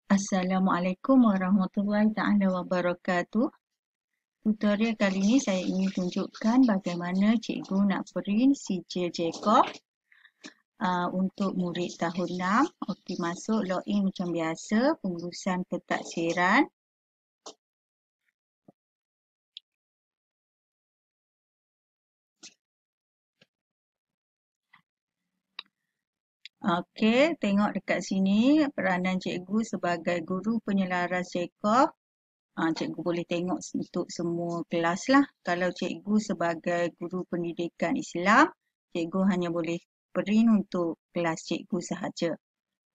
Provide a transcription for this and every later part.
Assalamualaikum warahmatullahi taala wabarakatuh. Tutorial kali ini saya ingin tunjukkan bagaimana cikgu nak print sijil Jacob untuk murid tahun 6. Okey, masuk login macam biasa, pengurusan pentaksiran. Okey, tengok dekat sini peranan cikgu sebagai guru penyelaras Jacob. Cikgu boleh tengok untuk semua kelas lah. Kalau cikgu sebagai guru pendidikan Islam, cikgu hanya boleh print untuk kelas cikgu sahaja.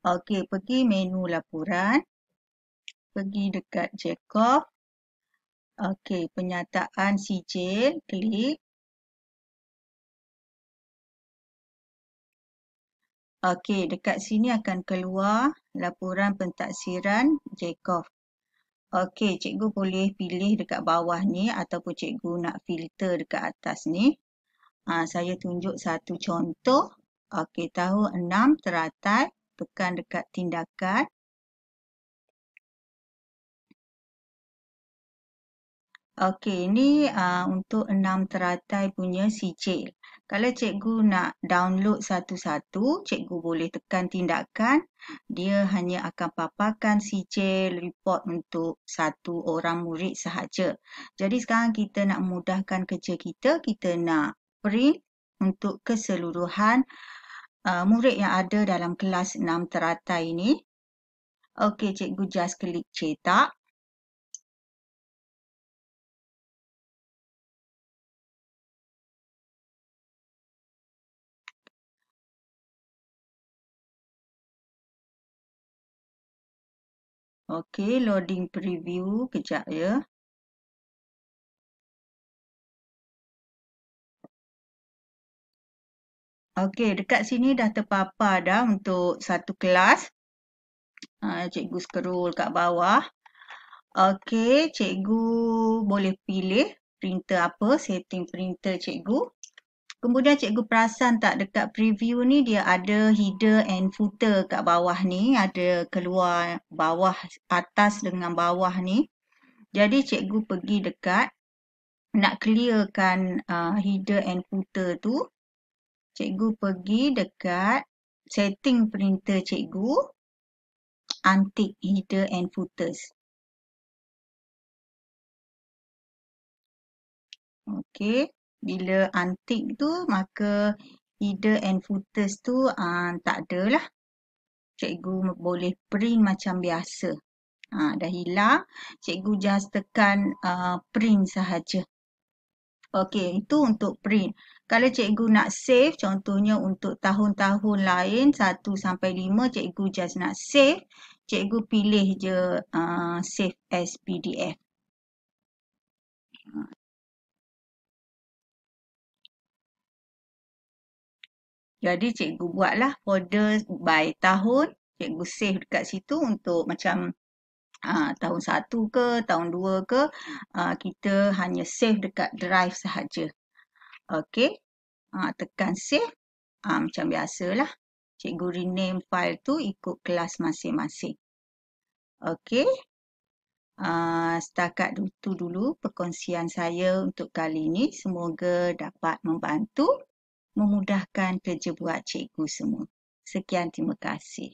Okey, pergi menu laporan. Pergi dekat Jacob. Okey, penyataan sijil, klik. Okey, dekat sini akan keluar laporan pentaksiran Jacob. Okey, cikgu boleh pilih dekat bawah ni ataupun cikgu nak filter dekat atas ni. Saya tunjuk satu contoh. Okey, tahun 6 teratai, tekan dekat tindakan. Okey, ni untuk 6 teratai punya sijil. Kalau cikgu nak download satu-satu, cikgu boleh tekan tindakan. Dia hanya akan paparkan sijil report untuk satu orang murid sahaja. Jadi sekarang kita nak memudahkan kerja kita nak print untuk keseluruhan murid yang ada dalam kelas 6 teratai ini. Okey, cikgu just klik cetak. Okey, loading preview kejap ya. Okey, dekat sini dah terpapar dah untuk satu kelas. Cikgu scroll kat bawah. Okey, cikgu boleh pilih printer apa, setting printer cikgu. Kemudian cikgu perasan tak dekat preview ni dia ada header and footer kat bawah ni. Ada keluar bawah, atas dengan bawah ni. Jadi cikgu pergi dekat nak clearkan header and footer tu. Cikgu pergi dekat setting printer cikgu. Untick header and footers. Okey, bila untick tu maka header and footers tu tak ada lah. Cikgu boleh print macam biasa. Dah hilang, cikgu just tekan print sahaja. Okey, itu untuk print. Kalau cikgu nak save, contohnya untuk tahun-tahun lain 1 sampai 5, cikgu just nak save. Cikgu pilih je save as PDF. Jadi cikgu buatlah folder by tahun. Cikgu save dekat situ untuk macam tahun 1 ke, tahun 2 ke, kita hanya save dekat drive sahaja. Okey, tekan save. Macam biasalah. Cikgu rename file tu ikut kelas masing-masing. Okey. Setakat itu dulu perkongsian saya untuk kali ini. Semoga dapat membantu memudahkan kerja buat cikgu semua. Sekian, terima kasih.